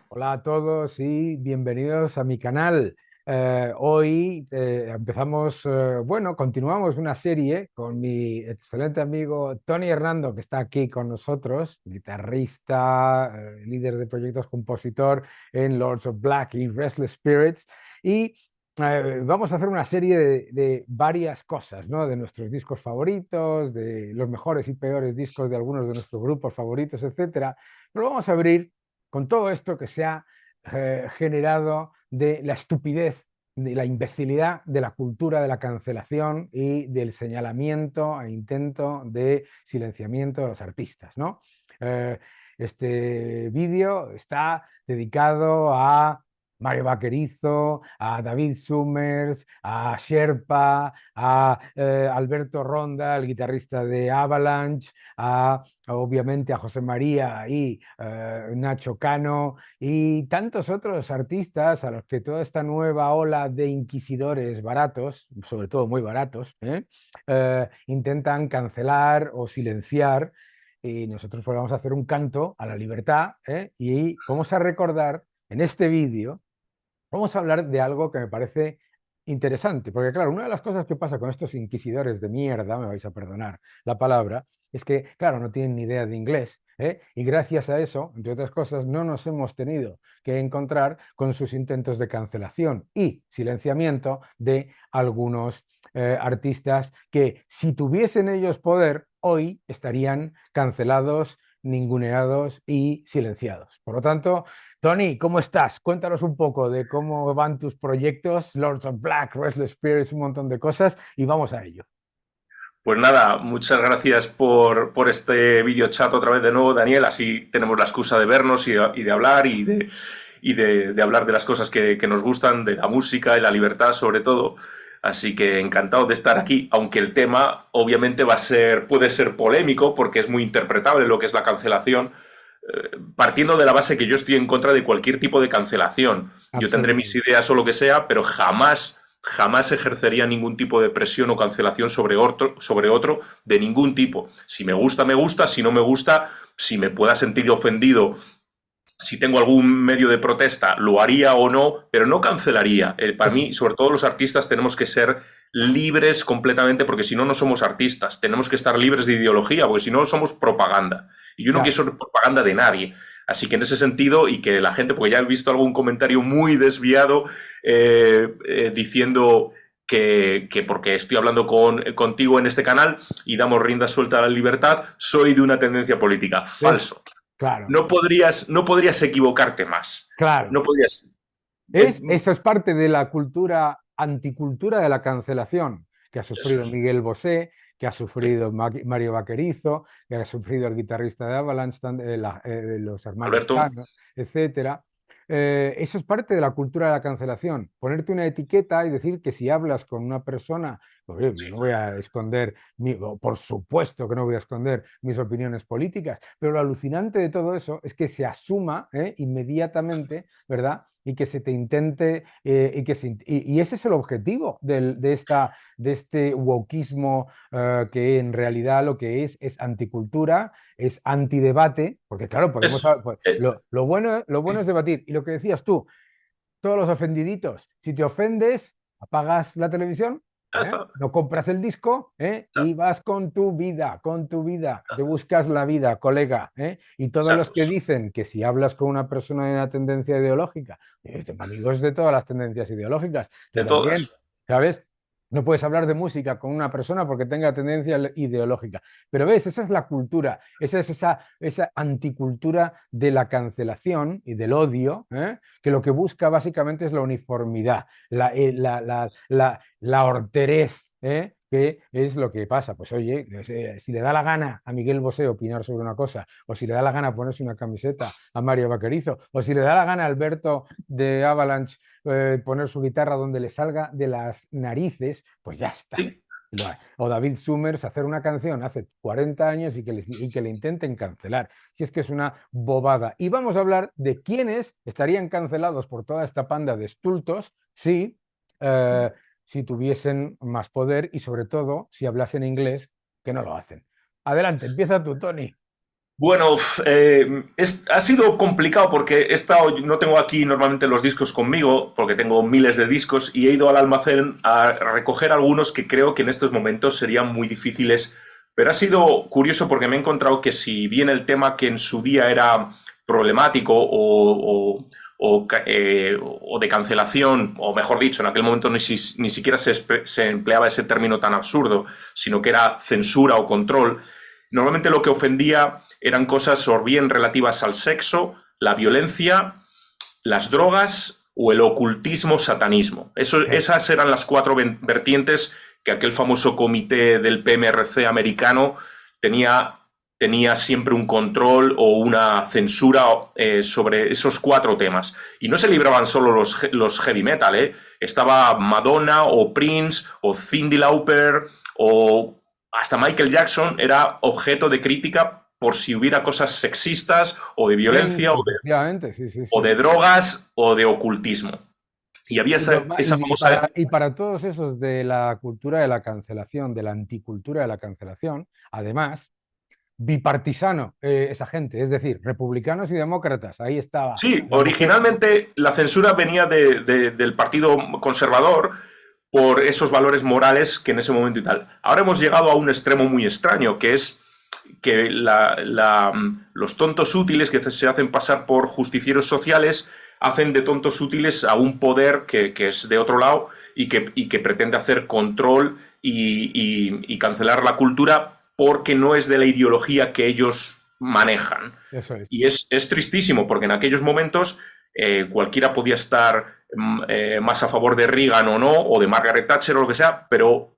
Hola a todos y bienvenidos a mi canal. Hoy empezamos, continuamos una serie con mi excelente amigo Tony Hernando, que está aquí con nosotros, guitarrista, líder de proyectos, compositor en Lords of Black y Restless Spirits. Y vamos a hacer una serie de varias cosas, ¿no? De nuestros discos favoritos, de los mejores y peores discos de algunos de nuestros grupos favoritos, etcétera. Pero vamos a abrir con todo esto que se ha generado de la estupidez, de la imbecilidad de la cultura de la cancelación y del señalamiento e intento de silenciamiento de los artistas, ¿no? Eh, este vídeo está dedicado a Mario Vaquerizo, a David Summers, a Sherpa, a Alberto Ronda, el guitarrista de Avalanche, obviamente a José María y Nacho Cano y tantos otros artistas a los que toda esta nueva ola de inquisidores baratos, sobre todo muy baratos, intentan cancelar o silenciar. Y nosotros pues vamos a hacer un canto a la libertad, y vamos a recordar en este vídeo. Vamos a hablar de algo que me parece interesante, porque claro, una de las cosas que pasa con estos inquisidores de mierda, me vais a perdonar la palabra, es que, claro, no tienen ni idea de inglés, ¿eh? Y gracias a eso, entre otras cosas, no nos hemos tenido que encontrar con sus intentos de cancelación y silenciamiento de algunos artistas que, si tuviesen ellos poder, hoy estarían cancelados, ninguneados y silenciados. Por lo tanto, Tony, ¿cómo estás? Cuéntanos un poco de cómo van tus proyectos, Lords of Black, Restless Spirits, un montón de cosas, y vamos a ello. Pues nada, muchas gracias por este video chat otra vez de nuevo, Daniel. Así tenemos la excusa de vernos y de hablar y de hablar de las cosas que nos gustan, de la música y la libertad sobre todo. Así que encantado de estar aquí, aunque el tema obviamente puede ser polémico porque es muy interpretable lo que es la cancelación, partiendo de la base que yo estoy en contra de cualquier tipo de cancelación. Yo tendré mis Absolutamente. ideas o lo que sea, pero jamás ejercería ningún tipo de presión o cancelación sobre otro de ningún tipo. Si me gusta, si no me gusta, si me pueda sentir ofendido, si tengo algún medio de protesta, lo haría o no, pero no cancelaría. Para Eso, mí, sobre todo los artistas, tenemos que ser libres completamente, porque si no, no somos artistas. Tenemos que estar libres de ideología, porque si no, somos propaganda. Y yo no quiero claro. ser propaganda de nadie. Así que en ese sentido, y que la gente, porque ya he visto algún comentario muy desviado diciendo que porque estoy hablando contigo en este canal y damos rienda suelta a la libertad, soy de una tendencia política. Es, Falso. claro, No podrías equivocarte más. claro. No podrías. Eso es parte de la cultura, anticultura de la cancelación, que ha Eso sufrido es. Miguel Bosé, que ha Sí. sufrido Mario Vaquerizo, que ha sufrido el guitarrista de Avalanche, los hermanos Alberto, Cano, etcétera. Eso es parte de la cultura de la cancelación. Ponerte una etiqueta y decir que si hablas con una persona, pues, yo no voy a esconder, por supuesto que no voy a esconder mis opiniones políticas, pero lo alucinante de todo eso es que se asuma, inmediatamente, ¿verdad? Y que se te intente, y ese es el objetivo de este wokismo, que en realidad lo que es anticultura, es antidebate, porque claro, es, pues, lo bueno es debatir. Y lo que decías tú, todos los ofendiditos, si te ofendes, apagas la televisión, ya está, no compras el disco, ya y vas con tu vida, te buscas la vida, colega, y todos los exacto. que dicen que si hablas con una persona de una tendencia ideológica, tengo amigos de todas las tendencias ideológicas, tú De también, todas. ¿sabes? No puedes hablar de música con una persona porque tenga tendencia ideológica. Pero ves, esa es la cultura, esa es esa anticultura de la cancelación y del odio, que lo que busca básicamente es la uniformidad, la horterez, que es lo que pasa. Pues oye, si le da la gana a Miguel Bosé opinar sobre una cosa, o si le da la gana ponerse una camiseta a Mario Vaquerizo, o si le da la gana a Alberto de Avalanche poner su guitarra donde le salga de las narices, pues ya está. Sí. O David Summers hacer una canción hace 40 años y que le intenten cancelar. Si es que es una bobada. Y vamos a hablar de quiénes estarían cancelados por toda esta panda de estultos si, eh, si tuviesen más poder y sobre todo si hablasen inglés, que no lo hacen. Adelante, empieza tú, Tony. Bueno, ha sido complicado porque no tengo aquí normalmente los discos conmigo, porque tengo miles de discos y he ido al almacén a recoger algunos que creo que en estos momentos serían muy difíciles. Pero ha sido curioso porque me he encontrado que si bien el tema que en su día era problemático o de cancelación, o mejor dicho, en aquel momento ni siquiera se empleaba ese término tan absurdo, sino que era censura o control, normalmente lo que ofendía eran cosas o bien relativas al sexo, la violencia, las drogas o el ocultismo satanismo. Esas eran las cuatro vertientes que aquel famoso comité del PMRC americano tenía, tenía siempre un control o una censura sobre esos cuatro temas. Y no se libraban solo los heavy metal, ¿eh? Estaba Madonna o Prince o Cyndi Lauper o hasta Michael Jackson era objeto de crítica por si hubiera cosas sexistas o de violencia Efectivamente, sí, sí, o sí. de drogas o de ocultismo. Y había Y, esa famosa... y para todos esos de la cultura de la cancelación, de la anticultura de la cancelación, además, bipartisano esa gente, es decir, republicanos y demócratas, ahí estaba Sí, la mujer. originalmente la censura venía del Partido Conservador por esos valores morales que en ese momento y tal. Ahora hemos llegado a un extremo muy extraño, que es que los tontos útiles que se hacen pasar por justicieros sociales hacen de tontos útiles a un poder que es de otro lado y que pretende hacer control y cancelar la cultura porque no es de la ideología que ellos manejan. Eso es. Y es tristísimo porque en aquellos momentos cualquiera podía estar más a favor de Reagan o no, o de Margaret Thatcher o lo que sea, pero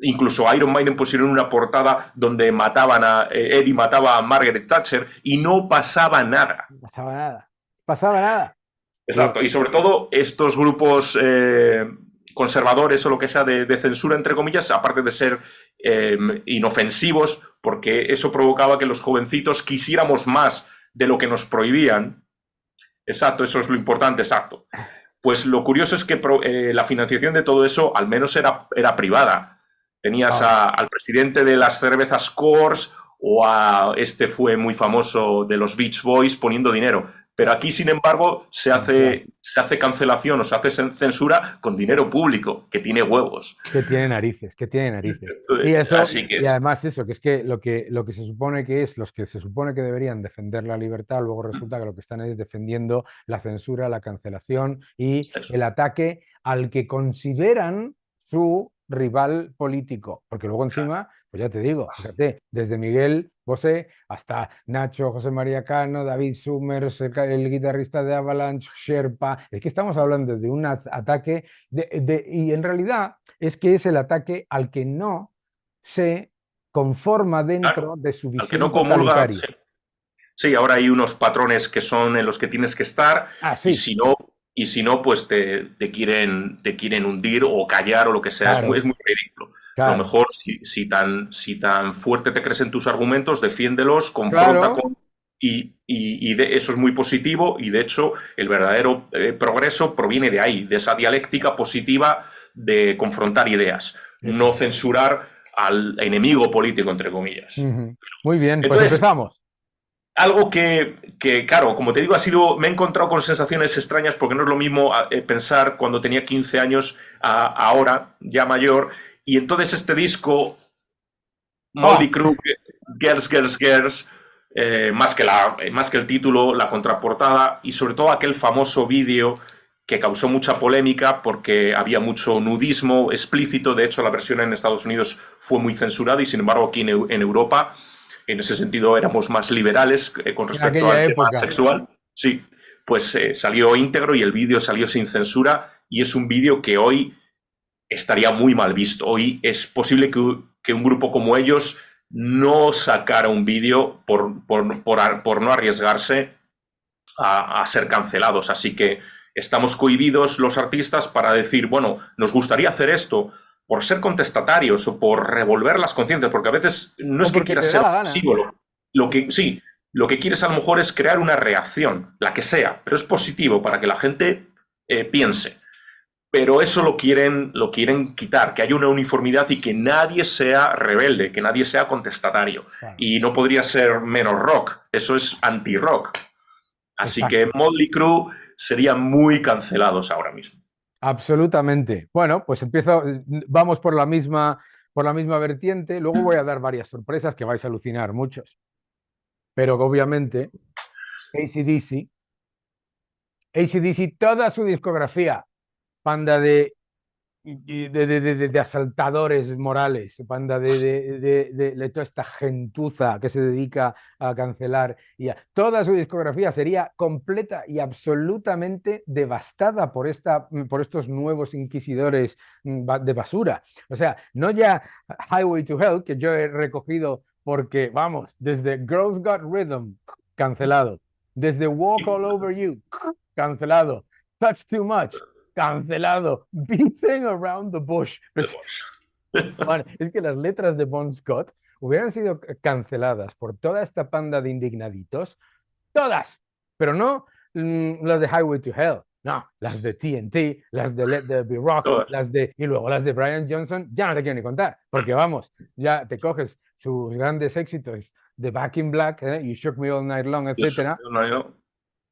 incluso Iron Maiden pusieron una portada donde Eddie mataba a Margaret Thatcher y no pasaba nada. No pasaba nada. Pasaba nada. Exacto, y sobre todo estos grupos conservadores o lo que sea de censura, entre comillas, aparte de ser inofensivos, porque eso provocaba que los jovencitos quisiéramos más de lo que nos prohibían. Exacto, eso es lo importante, exacto. Pues lo curioso es que la financiación de todo eso al menos era privada. Tenías Ah, al presidente de las cervezas Coors o a este fue muy famoso de los Beach Boys poniendo dinero. Pero aquí, sin embargo, ya. se hace cancelación o se hace censura con dinero público, que tiene huevos. Que tiene narices, que tiene narices. Y eso, Así que y es... además eso, que es que lo que se supone que es, los que se supone que deberían defender la libertad, luego resulta que lo que están es defendiendo la censura, la cancelación y Eso. el ataque al que consideran su rival político. Porque luego encima, pues ya te digo, fíjate, desde Miguel Bosé hasta Nacho, José María Cano, David Summers, el guitarrista de Avalanche, Sherpa, es que estamos hablando de un ataque y en realidad es que es el ataque al que no se conforma dentro Claro, de su al que visión no comulga, totalitaria. sí. Sí, ahora hay unos patrones que son en los que tienes que estar Ah, y sí, si no, pues te quieren hundir o callar o lo que sea. claro, Es muy ridículo. Lo claro, mejor, si tan fuerte te crees en tus argumentos, defiéndelos, confronta claro, con... eso es muy positivo y de hecho el verdadero progreso proviene de ahí, de esa dialéctica positiva de confrontar ideas, eso no es. censurar al enemigo político, entre comillas. Ujú. Muy bien, pues Entonces, empezamos. algo claro, como te digo, me he encontrado con sensaciones extrañas porque no es lo mismo pensar cuando tenía 15 años ahora, ya mayor, y entonces este disco, Oh, Motley Crue, Girls, Girls, Girls, más que el título, la contraportada y sobre todo aquel famoso vídeo que causó mucha polémica porque había mucho nudismo explícito. De hecho, la versión en Estados Unidos fue muy censurada y, sin embargo, aquí en Europa, en ese sentido, éramos más liberales con en respecto aquella al tema época. sexual. Sí, pues salió íntegro y el vídeo salió sin censura y es un vídeo que hoy estaría muy mal visto. Hoy es posible que un grupo como ellos no sacara un vídeo por no arriesgarse a ser cancelados. Así que estamos cohibidos los artistas para decir, bueno, nos gustaría hacer esto por ser contestatarios o por revolver las conciencias, porque a veces no O es que porque quieras te da ser la gana. ofensivo, sí, lo que quieres a lo mejor es crear una reacción, la que sea, pero es positivo para que la gente piense. pero eso lo quieren quitar, que haya una uniformidad y que nadie sea rebelde, que nadie sea contestatario. Claro. Y no podría ser menos rock, eso es anti-rock. Así que Exacto. Motley Crue serían muy cancelados ahora mismo. Absolutamente. Bueno, pues vamos por la misma vertiente. Luego voy a dar varias sorpresas que vais a alucinar muchos. Pero obviamente, AC/DC, AC/DC, toda su discografía, panda de asaltadores morales, panda de toda esta gentuza que se dedica a cancelar. Toda su discografía sería completa y absolutamente devastada por estos nuevos inquisidores de basura. O sea, no ya Highway to Hell, que yo he recogido porque, vamos, desde Girls Got Rhythm, cancelado. Desde Walk All Over You, cancelado. Touch Too Much, cancelado. Beating Around the Bush. Pues, bueno, es que las letras de Bon Scott hubieran sido canceladas por toda esta panda de indignaditos, todas, pero no las de Highway to Hell, no, las de TNT, las de Let There Be Rock, y luego las de Brian Johnson, ya no te quiero ni contar, porque vamos, ya te coges sus grandes éxitos de Back in Black, You Shook Me All Night Long, etcétera. Sí,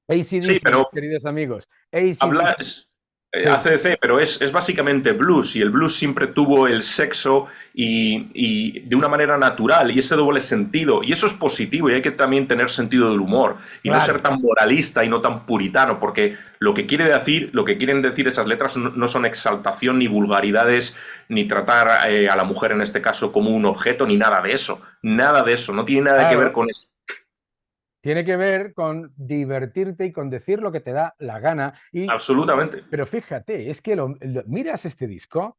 AC/DC, mis pero queridos amigos, AC/DC. hablas Sí, ACDC, pero es básicamente blues y el blues siempre tuvo el sexo y de una manera natural y ese doble sentido y eso es positivo y hay que también tener sentido del humor y no ser claro. tan moralista y no tan puritano porque lo que quieren decir esas letras no son exaltación ni vulgaridades ni tratar a la mujer en este caso como un objeto ni nada de eso, no tiene nada que ver Claro, con eso. tiene que ver con divertirte y con decir lo que te da la gana. Absolutamente. Pero fíjate, es que miras este disco,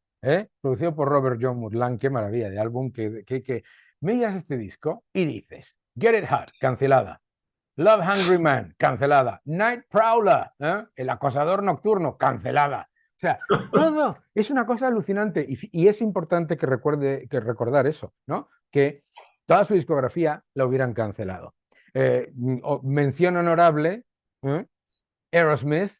producido por Robert John Mutland, qué maravilla de álbum, que miras este disco y dices, Get It Hot, cancelada. Love Hungry Man, cancelada. Night Prowler, el acosador nocturno, cancelada. O sea, todo es una cosa alucinante y es importante que recordar eso, ¿no? Que toda su discografía la hubieran cancelado. Mención honorable, ¿eh? Aerosmith,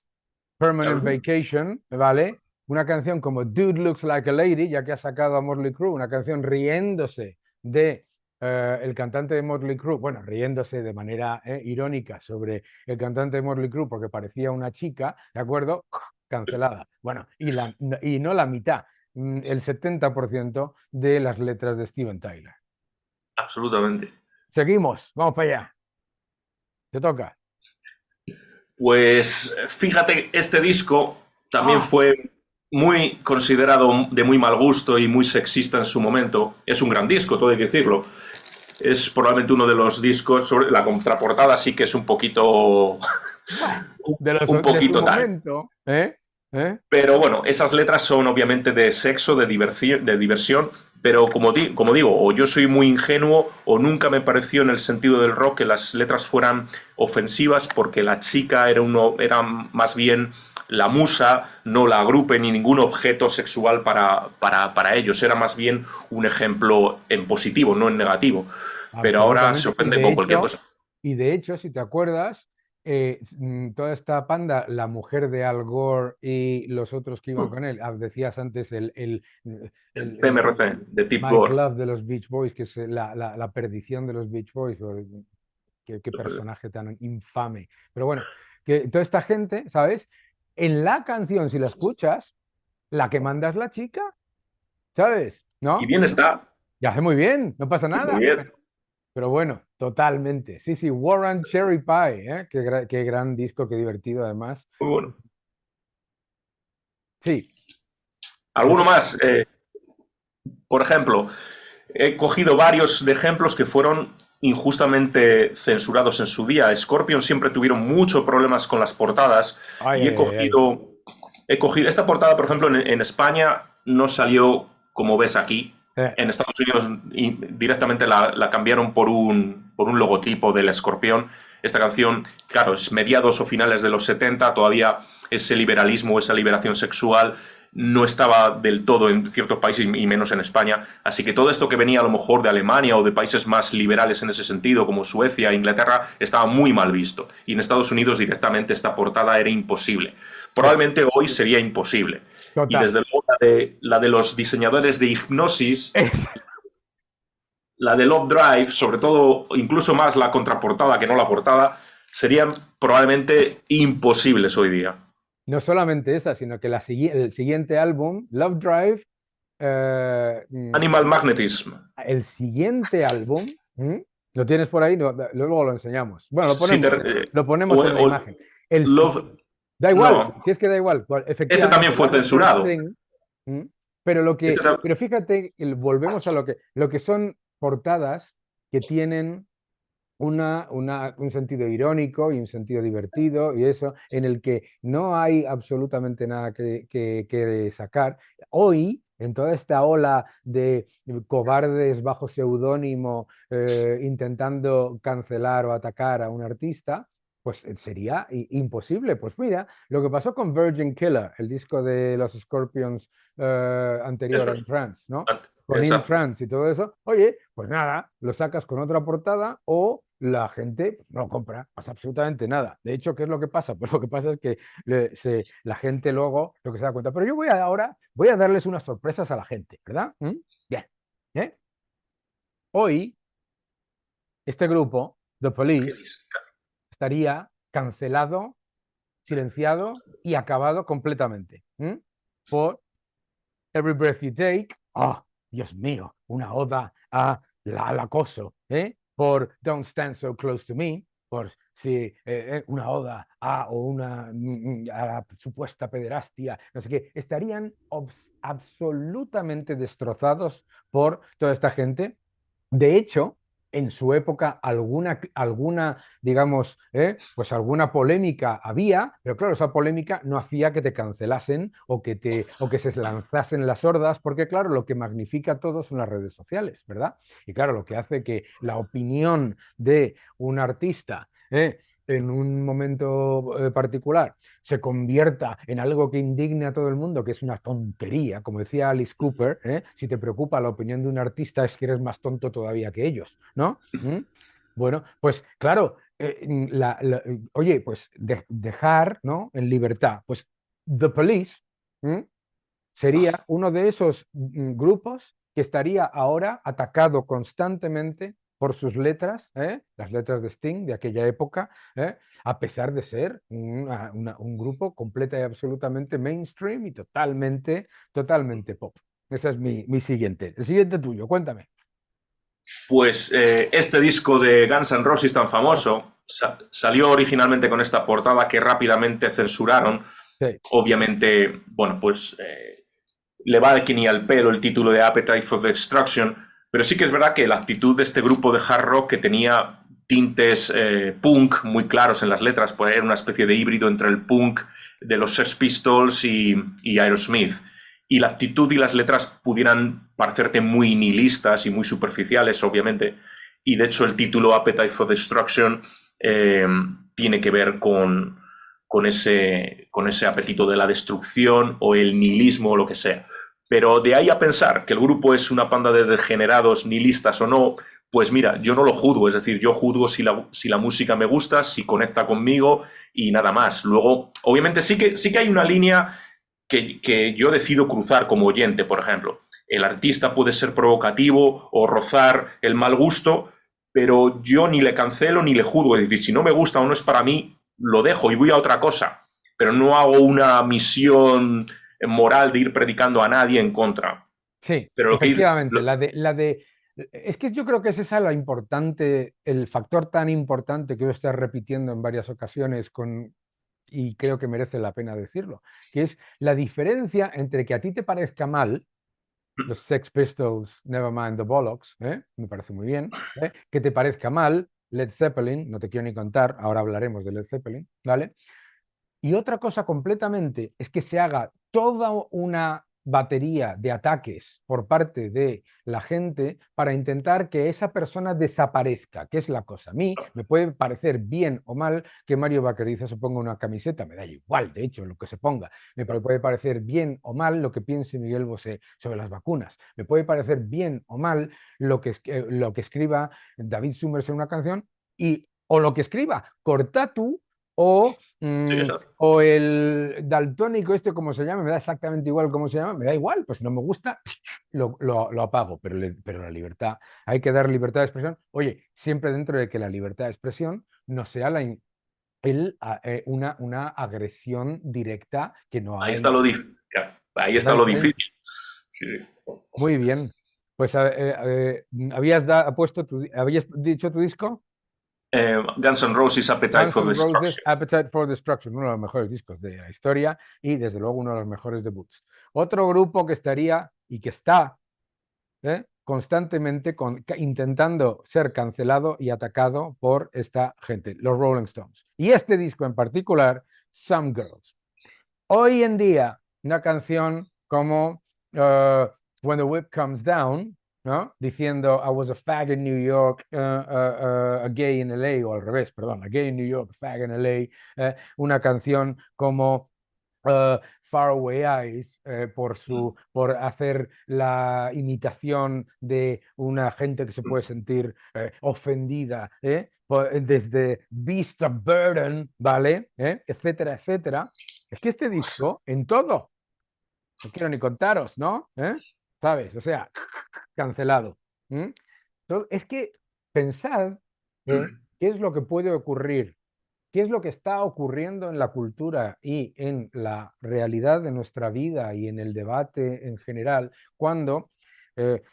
Permanent Vacation, ¿vale? Una canción como Dude Looks Like a Lady, ya que ha sacado a Motley Crue, una canción riéndose de el cantante de Motley Crue, bueno, riéndose de manera irónica sobre el cantante de Motley Crue porque parecía una chica, ¿de acuerdo? Cancelada. Bueno, y no la mitad, el 70% de las letras de Steven Tyler. Absolutamente. Seguimos, vamos para allá. Te toca. Pues fíjate, este disco también ¡Ah! fue muy considerado de muy mal gusto y muy sexista en su momento. Es un gran disco, todo hay que decirlo. Es probablemente uno de los discos, sobre la contraportada sí que es un poquito, Bueno, un de su poquito tal. momento, ¿eh? ¿Eh? Pero bueno, esas letras son obviamente de sexo, de diversión, pero como digo, o yo soy muy ingenuo o nunca me pareció en el sentido del rock que las letras fueran ofensivas porque la chica era más bien la musa, no la agrupe ni ningún objeto sexual para ellos, era más bien un ejemplo en positivo, no en negativo. Pero ahora se Absolutamente. ofenden con cualquier cosa. De hecho, si te acuerdas, toda esta panda, la mujer de Al Gore y los otros que iban con él, decías antes El el PMRC de Tip Mike Gore. Love de los Beach Boys, que es la perdición de los Beach Boys, qué personaje tan infame. Pero bueno, que toda esta gente, ¿sabes? En la canción, si la escuchas, la que manda es la chica, ¿sabes? Y ¿No? bien está, Y hace muy bien, no pasa y muy nada. bien, Pero bueno, totalmente. Sí, sí, Warren Cherry Pie, ¿eh? Qué gran disco, qué divertido además. muy bueno. Sí, te ¿Alguno toca. más? Por ejemplo, he cogido varios de ejemplos que fueron injustamente censurados en su día. Scorpion siempre tuvieron muchos problemas con las portadas Ay, y ay, ay, ay. he cogido esta portada, por ejemplo, en España no salió como ves aquí. Eh, En Estados Unidos directamente la cambiaron por un logotipo del escorpión. Esta canción, claro, es mediados o finales de los 70, todavía ese liberalismo, esa liberación sexual no estaba del todo en ciertos países y menos en España. Así que todo esto que venía a lo mejor de Alemania o de países más liberales en ese sentido, como Suecia e Inglaterra, estaba muy mal visto. Y en Estados Unidos directamente esta portada era imposible. Sí, Probablemente hoy sería imposible. Y total. desde luego la de los diseñadores de Hipnosis, Es- la de Love Drive, sobre todo, incluso más la contraportada que no la portada, serían probablemente imposibles hoy día. no solamente esa, sino que el siguiente álbum, Love Drive, eh, mm, Animal Magnetism. el siguiente álbum, ¿lo tienes por ahí? No, luego lo enseñamos. Bueno, Si te, lo ponemos o, en la o imagen. El, Love. da igual, No. si es que da igual. Este también Efectivamente, fue van a ser censurado. Sting, pero Este pero fíjate, volvemos a lo que son portadas que tienen un sentido irónico y un sentido divertido y eso, en el que no hay absolutamente nada que sacar. Hoy, en toda esta ola de cobardes bajo seudónimo intentando cancelar o atacar a un artista, pues sería imposible. Pues mira, lo que pasó con Virgin Killer, el disco de los Scorpions anterior a Eso es. Trance, ¿no? Con In Exacto. Trance y todo eso, oye, pues nada, lo sacas con otra portada o la gente pues, no lo compra, pasa absolutamente nada. De hecho, ¿qué es lo que pasa? Pues lo que pasa es que la gente luego lo que se da cuenta, pero yo ahora voy a darles unas sorpresas a la gente, ¿verdad? Bien. ¿Eh? Hoy, este grupo, The ¿Qué Police, dices? estaría cancelado, silenciado y acabado completamente. Por Every Breath You Take, oh, Dios mío, una oda al acoso, ¿eh? Por Don't Stand So Close to Me, por si una oda a la supuesta pederastia, no sé qué, estarían absolutamente destrozados por toda esta gente. De hecho, en su época digamos, pues alguna polémica había, pero claro, esa polémica no hacía que te cancelasen o que se lanzasen las hordas, porque claro, lo que magnifica todo son las redes sociales, ¿verdad? Y claro, lo que hace que la opinión de un artista en un momento particular se convierta en algo que indigne a todo el mundo, que es una tontería, como decía Alice Cooper, si te preocupa la opinión de un artista es que eres más tonto todavía que ellos, ¿no? Bueno, pues claro, oye, pues dejar, ¿no? En libertad, pues The Police sería uno de esos grupos que estaría ahora atacado constantemente por sus letras, las letras de Sting de aquella época, a pesar de ser un grupo completa y absolutamente mainstream y totalmente pop. Ese es mi siguiente. El siguiente tuyo, cuéntame. Pues este disco de Guns N' Roses tan Oh, famoso salió originalmente con esta portada que rápidamente censuraron. sí, Obviamente, bueno, pues le va de que ni al pelo el título de Appetite for Destruction, pero sí que es verdad que la actitud de este grupo de hard rock que tenía tintes punk muy claros en las letras, pues era una especie de híbrido entre el punk de los Sex Pistols y Aerosmith. Y la actitud y las letras pudieran parecerte muy nihilistas y muy superficiales, obviamente. Y de hecho el título Appetite for Destruction eh, tiene que ver con ese apetito de la destrucción o el nihilismo o lo que sea. Pero de ahí a pensar que el grupo es una panda de degenerados nihilistas o no, pues mira, yo no lo juzgo, es decir, yo juzgo si la música me gusta, si conecta conmigo y nada más. Luego, obviamente sí que hay una línea que yo decido cruzar como oyente, por ejemplo. El artista puede ser provocativo o rozar el mal gusto, pero yo ni le cancelo ni le juzgo. Es decir, si no me gusta o no es para mí, lo dejo y voy a otra cosa. Pero no hago una misión moral de ir predicando a nadie en contra. sí, Pero lo que dice, efectivamente, es que yo creo que es esa la importante, el factor tan importante que yo estoy repitiendo en varias ocasiones y creo que merece la pena decirlo, que es la diferencia entre que a ti te parezca mal, los Sex Pistols, Nevermind the Bollocks, me parece muy bien, que te parezca mal, Led Zeppelin, no te quiero ni contar, ahora hablaremos de Led Zeppelin, ¿vale? Y otra cosa completamente es que se haga toda una batería de ataques por parte de la gente para intentar que esa persona desaparezca, que es la cosa. A mí me puede parecer bien o mal que Mario Vaquerizo se ponga una camiseta, me da igual, de hecho, lo que se ponga. Me puede parecer bien o mal lo que piense Miguel Bosé sobre las vacunas. Me puede parecer bien o mal lo que escriba David Summers en una canción o lo que escriba Cortatu o, Sí, o el daltónico este, como se llama, me da exactamente igual cómo se llama, me da igual, pues si no me gusta, lo apago, pero la libertad, hay que dar libertad de expresión, oye, siempre dentro de que la libertad de expresión no sea una agresión directa que no ahí hay. está lo difícil. Ahí Es la está lo diferencia. difícil. Sí, sí. Muy bien. Pues habías dicho tu disco. Guns N' Roses Appetite Guns for N' Roses, Destruction. Appetite for Destruction, uno de los mejores discos de la historia y desde luego uno de los mejores debuts. Otro grupo que estaría y que está constantemente intentando ser cancelado y atacado por esta gente, los Rolling Stones. Y este disco en particular, Some Girls. Hoy en día, una canción como When the Whip Comes Down, ¿no? Diciendo I was a fag in New York, a gay in LA, o al revés, perdón, a gay in New York, a fag in LA. Una canción como Faraway Eyes, por hacer la imitación de una gente que se puede sentir ofendida, desde Beast of Burden, ¿vale? Etcétera, etcétera. Es que este disco, en todo, no quiero ni contaros, ¿no? ¿Sabes? O sea, cancelado. Es que pensad qué es lo que puede ocurrir, qué es lo que está ocurriendo en la cultura y en la realidad de nuestra vida y en el debate en general cuando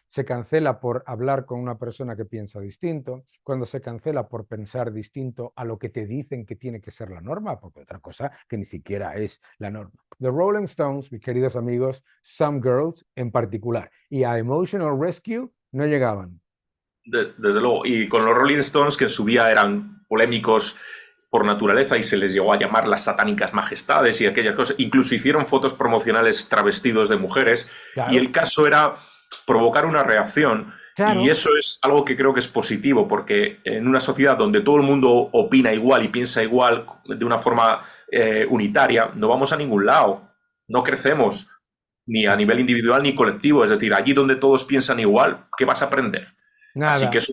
se cancela por hablar con una persona que piensa distinto, cuando se cancela por pensar distinto a lo que te dicen que tiene que ser la norma, porque otra cosa que ni siquiera es la norma. The Rolling Stones, mis queridos amigos, Some Girls en particular, y a Emotional Rescue no llegaban. Desde luego. Y con los Rolling Stones, que en su día eran polémicos por naturaleza y se les llegó a llamar las satánicas majestades y aquellas cosas. Incluso hicieron fotos promocionales travestidos de mujeres. Y Claro, el caso era provocar una reacción. Y claro. eso es algo que creo que es positivo, porque en una sociedad donde todo el mundo opina igual y piensa igual de una forma unitaria, no vamos a ningún lado. No crecemos, ni a nivel individual ni colectivo. Es decir, allí donde todos piensan igual, ¿qué vas a aprender? Así que Nada,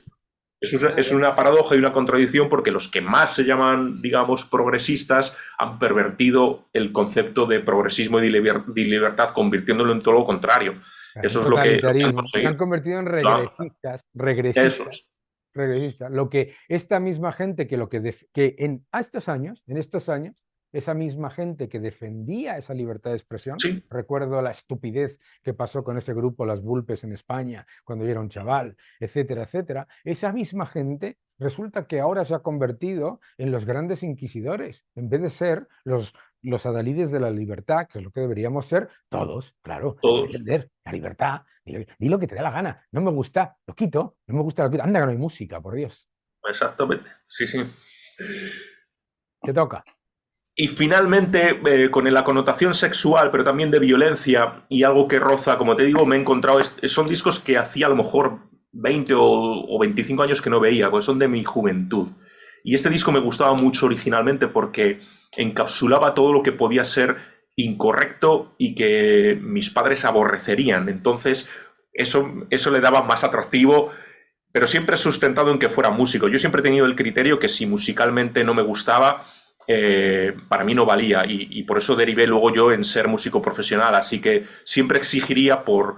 eso es nada. una paradoja y una contradicción porque los que más se llaman, digamos, progresistas han pervertido el concepto de progresismo y de libertad, convirtiéndolo en todo lo contrario. Un Eso es lo que han totalitarismo. Se conseguido. han convertido en Claro, regresistas, eso regresistas, es. regresistas. Lo que esta misma gente que en estos años, esa misma gente que defendía esa libertad de expresión, Sí, recuerdo la estupidez que pasó con ese grupo Las Vulpes en España cuando yo era un chaval, etcétera, etcétera, esa misma gente resulta que ahora se ha convertido en los grandes inquisidores, en vez de ser los adalides de la libertad, que es lo que deberíamos ser todos, claro, hay que todos. defender la libertad, di lo que te dé la gana, no me gusta, lo quito, no me gusta, lo quito, anda que no hay música, por Dios, Exactamente. Sí, sí. te toca. Y finalmente, con la connotación sexual, pero también de violencia y algo que roza, como te digo, me he encontrado, son discos que hacía a lo mejor 20 o 25 años que no veía, pues son de mi juventud. Y este disco me gustaba mucho originalmente porque encapsulaba todo lo que podía ser incorrecto y que mis padres aborrecerían. Entonces, eso le daba más atractivo, pero siempre sustentado en que fuera músico. Yo siempre he tenido el criterio que si musicalmente no me gustaba, para mí no valía y por eso derivé luego yo en ser músico profesional. Así que siempre exigiría por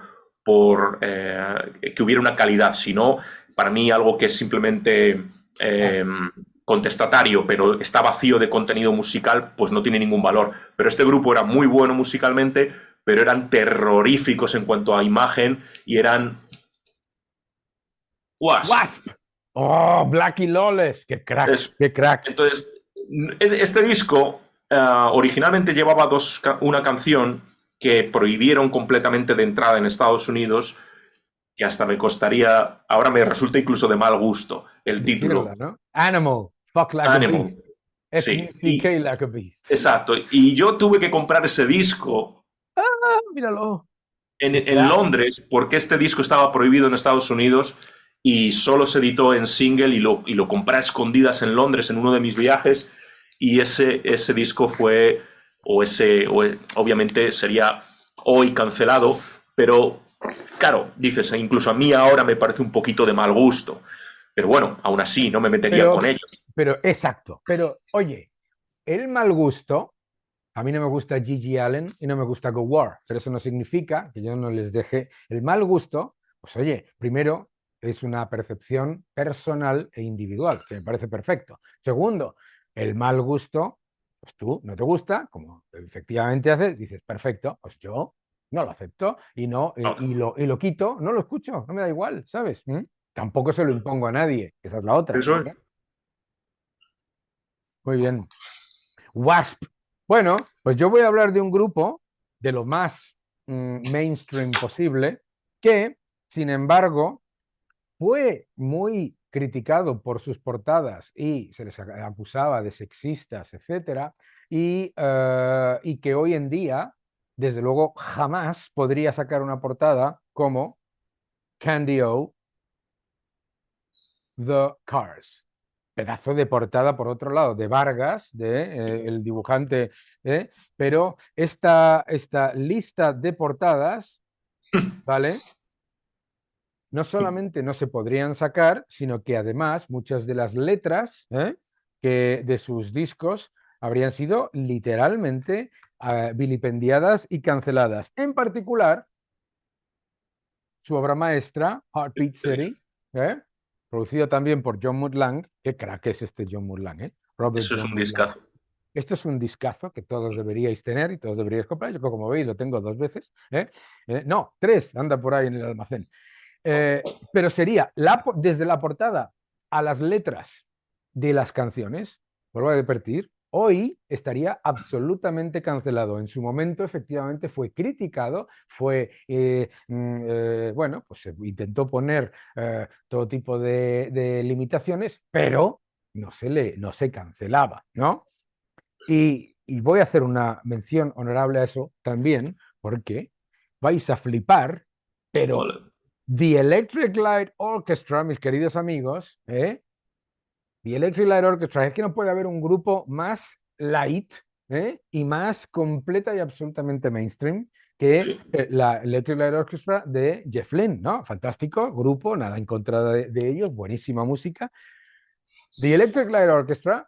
que hubiera una calidad. Si no, para mí algo que es simplemente Claro. contestatario, pero está vacío de contenido musical, pues no tiene ningún valor. Pero este grupo era muy bueno musicalmente, pero eran terroríficos en cuanto a imagen y eran Wasp. Wasp. Oh, Blackie Lawless, qué crack, Es, qué crack. entonces, este disco originalmente llevaba una canción que prohibieron completamente de entrada en Estados Unidos, que hasta me costaría, ahora me resulta incluso de mal gusto, el Decirla, título, ¿no? Animal, fuck like a Animal. beast, Sí, F-U-C-K like a beast. exacto. Y yo tuve que comprar ese disco Ah, míralo. en Londres, porque este disco estaba prohibido en Estados Unidos y solo se editó en single y lo compré a escondidas en Londres en uno de mis viajes y ese disco fue, obviamente sería hoy cancelado, pero claro, dices, incluso a mí ahora me parece un poquito de mal gusto, pero bueno, aún así no me metería Pero, con ellos. pero, exacto. Pero, oye, el mal gusto, a mí no me gusta Gigi Allen y no me gusta Go War, pero eso no significa que yo no les deje el mal gusto. Pues oye, primero, es una percepción personal e individual, que me parece perfecto. Segundo, el mal gusto, pues tú no te gusta, como efectivamente haces, dices, perfecto, pues yo no lo acepto y no y lo quito, no lo escucho, no me da igual, ¿sabes? Tampoco se lo impongo a nadie, esa es la otra. Eso es. Muy bien. Wasp. Bueno, pues yo voy a hablar de un grupo de lo más mainstream posible que, sin embargo, fue muy criticado por sus portadas y se les acusaba de sexistas, etcétera, y que hoy en día, desde luego, jamás podría sacar una portada como Candy O, The Cars. Pedazo de portada, por otro lado, de Vargas, de el dibujante, pero esta lista de portadas, ¿vale? No solamente no se podrían sacar, sino que además muchas de las letras que de sus discos habrían sido literalmente vilipendiadas y canceladas. En particular, su obra maestra, Heartbeat City, ¿eh? Producido también por John Mutt Lange. Qué crack es este John Mutt Lange, Robert Eso es John un Mutt Lange. discazo. Esto es un discazo que todos deberíais tener y todos deberíais comprar. Yo, como veis, lo tengo 2 veces. No, 3, anda por ahí en el almacén. Pero sería desde la portada a las letras de las canciones, vuelvo a repetir, hoy estaría absolutamente cancelado. En su momento, efectivamente, fue criticado, bueno, pues se intentó poner todo tipo de limitaciones, pero no se cancelaba, ¿no? Y voy a hacer una mención honorable a eso también, porque vais a flipar, pero Ole. The Electric Light Orchestra, mis queridos amigos, The Electric Light Orchestra, es que no puede haber un grupo más light y más completa y absolutamente mainstream que Sí. la Electric Light Orchestra de Jeff Lynne, ¿no? Fantástico grupo, nada en contra de ellos, buenísima música. The Electric Light Orchestra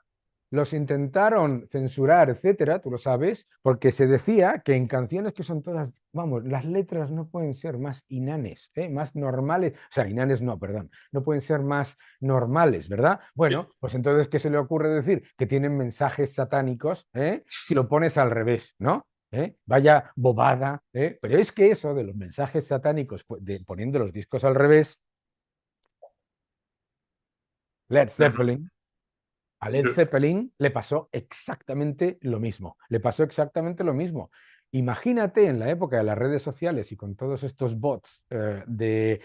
los intentaron censurar, etcétera, tú lo sabes, porque se decía que en canciones que son todas, vamos, las letras no pueden ser más inanes, más normales, o sea, inanes no, perdón, no pueden ser más normales, ¿verdad? Bueno, pues entonces, ¿qué se le ocurre decir? Que tienen mensajes satánicos, si lo pones al revés, ¿no? Vaya bobada, pero es que eso de los mensajes satánicos, poniendo los discos al revés, Led Zeppelin. A Led Zeppelin le pasó exactamente lo mismo. Le pasó exactamente lo mismo. Imagínate en la época de las redes sociales y con todos estos bots de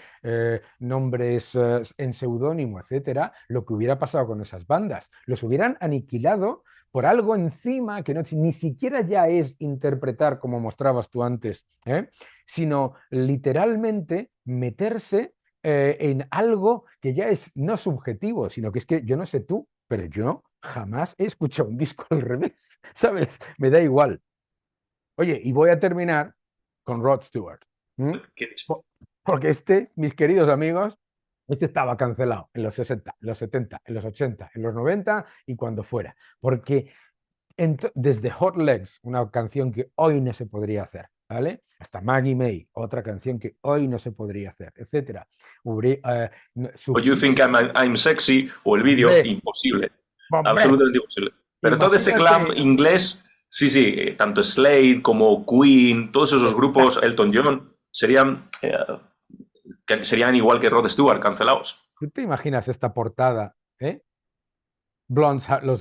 nombres en seudónimo, etcétera, lo que hubiera pasado con esas bandas. Los hubieran aniquilado por algo encima que no, ni siquiera ya es interpretar como mostrabas tú antes, sino literalmente meterse en algo que ya es no subjetivo, sino que es que yo no sé tú, pero yo jamás he escuchado un disco al revés, ¿sabes? Me da igual. Oye, y voy a terminar con Rod Stewart. ¿m? Porque mis queridos amigos, este estaba cancelado en los 60, en los 70, en los 80, en los 90 y cuando fuera. Porque desde Hot Legs, una canción que hoy no se podría hacer, ¿vale? Hasta Maggie May, otra canción que hoy no se podría hacer, etcétera. O You Think I'm Sexy o el vídeo, Hombre, imposible. hombre, Absolutamente imposible. Pero todo ese glam imagínate. inglés, sí, sí, tanto Slade como Queen, todos esos grupos, Elton John, serían igual que Rod Stewart, cancelados. ¿Tú te imaginas esta portada? Blondes, los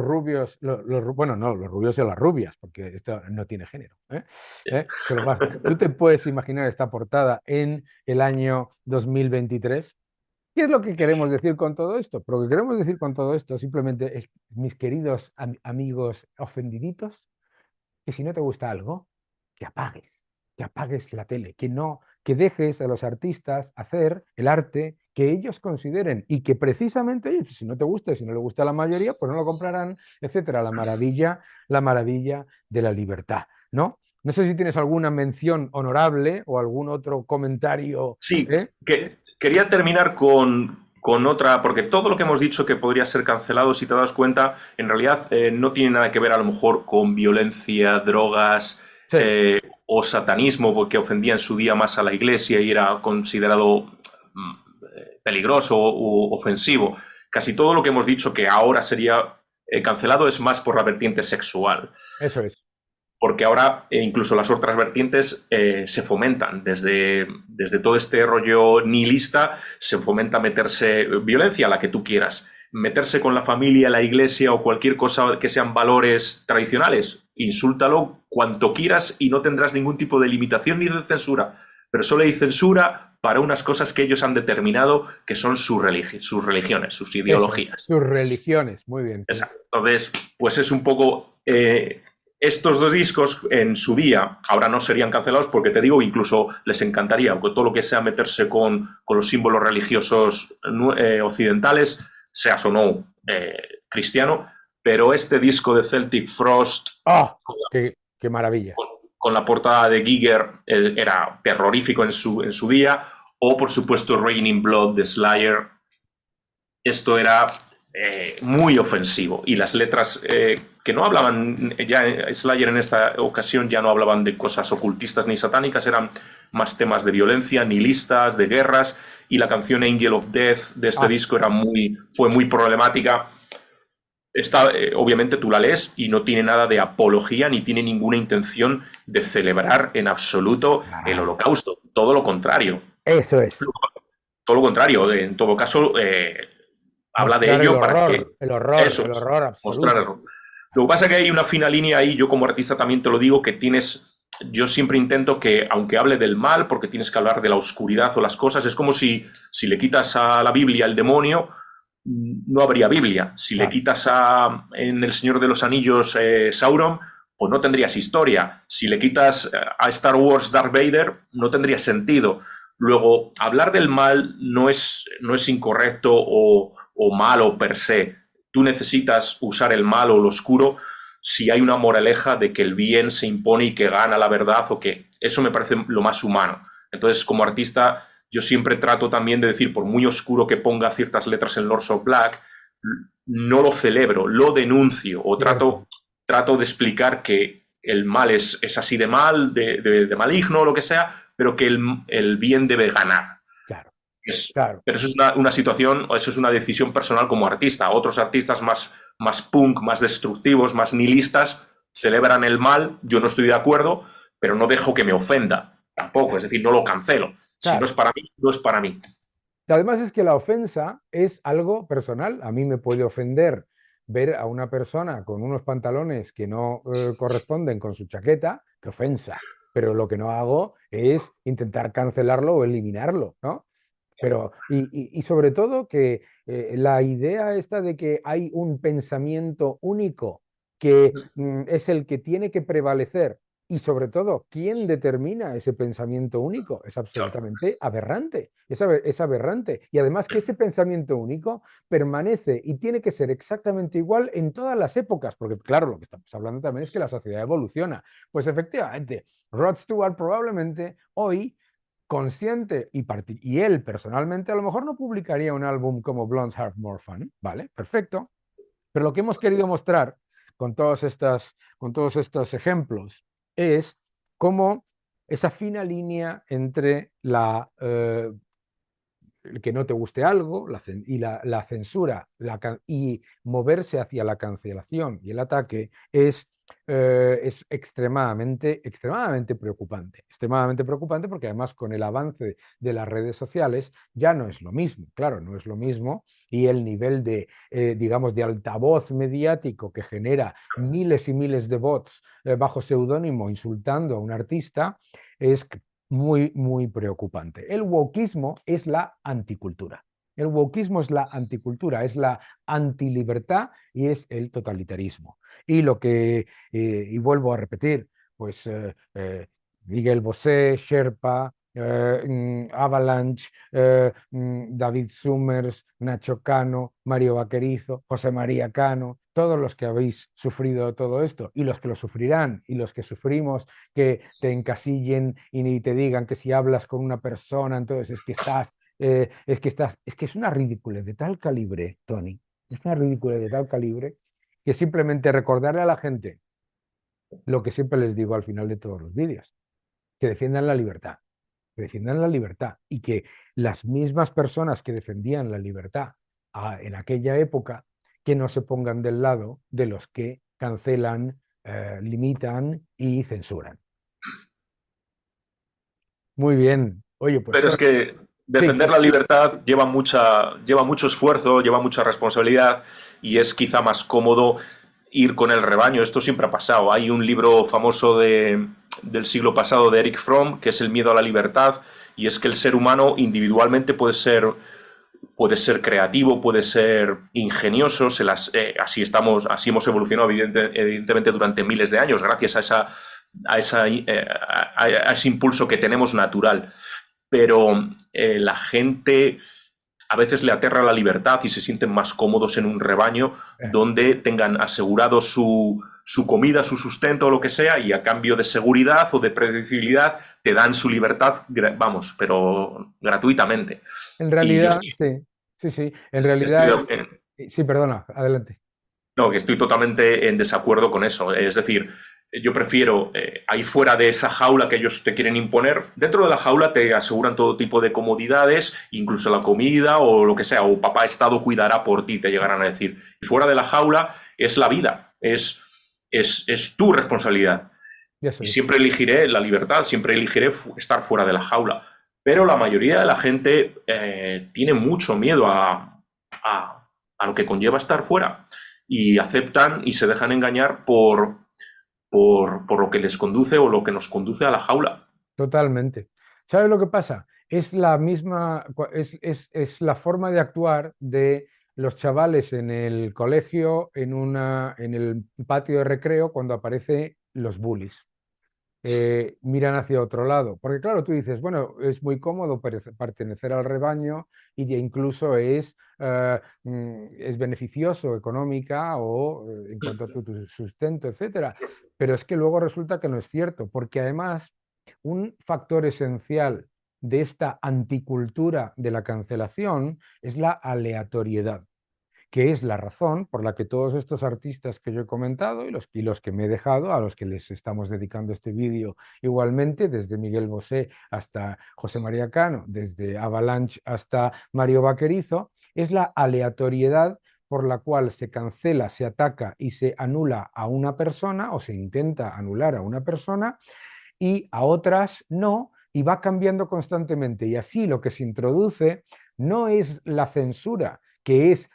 rubios, bueno, no, los rubios y las rubias, porque esto no tiene género. ¿Tú te puedes imaginar esta portada en el año 2023? ¿Qué es lo que queremos decir con todo esto? Pero lo que queremos decir con todo esto simplemente es, mis queridos amigos ofendiditos, que si no te gusta algo, que apagues. que apagues la tele, que no, que dejes a los artistas hacer el arte que ellos consideren y que precisamente ellos, si no te gusta, si no le gusta a la mayoría, pues no lo comprarán, etcétera. La maravilla de la libertad, ¿no? No sé si tienes alguna mención honorable o algún otro comentario, Sí, ¿eh? que quería terminar con otra, porque todo lo que hemos dicho que podría ser cancelado, si te das cuenta, en realidad no tiene nada que ver a lo mejor con violencia, drogas Sí, o satanismo, porque ofendía en su día más a la iglesia y era considerado peligroso u ofensivo. Casi todo lo que hemos dicho que ahora sería cancelado es más por la vertiente sexual, eso es. porque ahora incluso las otras vertientes se fomentan. Desde todo este rollo nihilista se fomenta meterse violencia, la que tú quieras. Meterse con la familia, la iglesia o cualquier cosa que sean valores tradicionales, insúltalo cuanto quieras y no tendrás ningún tipo de limitación ni de censura. Pero solo hay censura para unas cosas que ellos han determinado que son sus religiones, sus Eso es. ideologías. Sus religiones, muy bien, sí. Exacto. Entonces, pues es un poco estos dos discos en su día, ahora no serían cancelados porque te digo, incluso les encantaría, aunque todo lo que sea meterse con los símbolos religiosos occidentales, seas o no cristiano, pero este disco de Celtic Frost ¡Ah! Qué maravilla! con la portada de Giger era terrorífico en su día, o por supuesto Raining Blood de Slayer, esto era muy ofensivo y las letras que no hablaban, ya Slayer en esta ocasión ya no hablaban de cosas ocultistas ni satánicas, eran más temas de violencia, nihilistas, de guerras, y la canción Angel of Death de este ¡Ah! disco fue muy problemática. Esta, obviamente tú la lees y no tiene nada de apología ni tiene ninguna intención de celebrar en absoluto el Claro. holocausto, todo lo contrario. Eso es. Todo lo contrario, en todo caso, habla de Mostrar ello para que eso el es, horror mostrar absoluto. error. Lo que pasa es que hay una fina línea ahí, yo como artista también te lo digo, yo siempre intento que, aunque hable del mal, porque tienes que hablar de la oscuridad o las cosas, es como si le quitas a la Biblia el demonio, no habría Biblia. Si le Claro, quitas en El Señor de los Anillos Sauron, pues no tendrías historia. Si le quitas a Star Wars Darth Vader, no tendría sentido. Luego, hablar del mal no es incorrecto o malo per se. Tú necesitas usar el mal o lo oscuro si hay una moraleja de que el bien se impone y que gana la verdad o que eso me parece lo más humano. Entonces, como artista, yo siempre trato también de decir, por muy oscuro que ponga ciertas letras en Lords of Black, no lo celebro, lo denuncio o cierto. trato de explicar que el mal es así de mal, de maligno o lo que sea, pero que el bien debe ganar. Claro, Es, claro. pero eso es una situación, o eso es una decisión personal como artista. Otros artistas más punk, más destructivos, más nihilistas, celebran el mal, yo no estoy de acuerdo, pero no dejo que me ofenda tampoco, es decir, no lo cancelo. Si no es Claro. para mí, no es para mí. Además es que la ofensa es algo personal. A mí me puede ofender ver a una persona con unos pantalones que no corresponden con su chaqueta, qué ofensa. Pero lo que no hago es intentar cancelarlo o eliminarlo, ¿no? Pero, y sobre todo que la idea esta de que hay un pensamiento único que es el que tiene que prevalecer y sobre todo, ¿quién determina ese pensamiento único? Es Claro. absolutamente aberrante, es aberrante. Y además que ese pensamiento único permanece y tiene que ser exactamente igual en todas las épocas, porque claro, lo que estamos hablando también es que la sociedad evoluciona. Pues efectivamente, Rod Stewart probablemente hoy consciente y él personalmente a lo mejor no publicaría un álbum como Blonde Heart More Fun, ¿vale? Perfecto. Pero lo que hemos querido mostrar con todos estos ejemplos es cómo esa fina línea entre el que no te guste algo y la censura y moverse hacia la cancelación y el ataque es extremadamente preocupante porque además con el avance de las redes sociales ya no es lo mismo, claro, no es lo mismo y el nivel digamos, de altavoz mediático que genera miles y miles de bots bajo seudónimo insultando a un artista es muy preocupante. El wokismo es la anticultura. El wokismo es la anticultura, es la antilibertad y es el totalitarismo. Y vuelvo a repetir, pues Miguel Bosé, Sherpa, Avalanche, David Summers, Nacho Cano, Mario Vaquerizo, José María Cano, todos los que habéis sufrido todo esto y los que lo sufrirán y los que sufrimos, que te encasillen y ni te digan que si hablas con una persona, entonces es que es una ridiculez de tal calibre, Tony, es una ridiculez de tal calibre que simplemente recordarle a la gente lo que siempre les digo al final de todos los vídeos, que defiendan la libertad, que defiendan la libertad y que las mismas personas que defendían la libertad en aquella época, que no se pongan del lado de los que cancelan, limitan y censuran. Muy bien. Oye, pues Pero es Tony, que sí, defender la libertad lleva mucho esfuerzo, lleva mucha responsabilidad y es quizá más cómodo ir con el rebaño. Esto siempre ha pasado. Hay un libro famoso del siglo pasado de Eric Fromm que es El miedo a la libertad y es que el ser humano individualmente puede ser creativo, puede ser ingenioso, así hemos evolucionado evidentemente durante miles de años gracias a ese impulso que tenemos natural. Pero la gente a veces le aterra la libertad y se sienten más cómodos en un rebaño eh, donde tengan asegurado su comida, su sustento o lo que sea, y a cambio de seguridad o de predecibilidad te dan su libertad, vamos, pero gratuitamente. en Y yo realidad, sí, sí, sí, en estoy, realidad es... Sí, perdona, adelante. no, que estoy totalmente en desacuerdo con eso. Es decir, yo prefiero ahí fuera de esa jaula que ellos te quieren imponer, dentro de la jaula te aseguran todo tipo de comodidades, incluso la comida o lo que sea, o papá Estado cuidará por ti, te llegarán a decir. Y fuera de la jaula es la vida, es tu responsabilidad. Eso Y es. siempre elegiré la libertad, siempre elegiré estar fuera de la jaula. Pero la mayoría de la gente tiene mucho miedo a lo que conlleva estar fuera y aceptan y se dejan engañar por lo que les conduce o lo que nos conduce a la jaula. Totalmente. ¿Sabes lo que pasa? Es la misma, es la forma de actuar de los chavales en el colegio, en el patio de recreo, cuando aparecen los bullies. Miran hacia otro lado. Porque claro, tú dices, bueno, es muy cómodo pertenecer al rebaño y incluso es beneficioso económica o en cuanto a tu sustento, etcétera. Pero es que luego resulta que no es cierto, porque además un factor esencial de esta anticultura de la cancelación es la aleatoriedad, que es la razón por la que todos estos artistas que yo he comentado y los que me he dejado, a los que les estamos dedicando este vídeo igualmente, desde Miguel Bosé hasta José María Cano, desde Avalanche hasta Mario Vaquerizo, es la aleatoriedad por la cual se cancela, se ataca y se anula a una persona o se intenta anular a una persona y a otras no, y va cambiando constantemente. Y así lo que se introduce no es la censura, que es...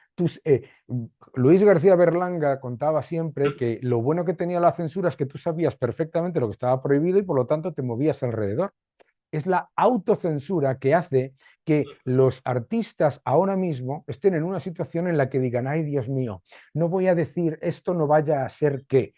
Luis García Berlanga contaba siempre que lo bueno que tenía la censura es que tú sabías perfectamente lo que estaba prohibido y por lo tanto te movías alrededor. Es la autocensura que hace que los artistas ahora mismo estén en una situación en la que digan, ay Dios mío, no voy a decir esto, no vaya a ser que.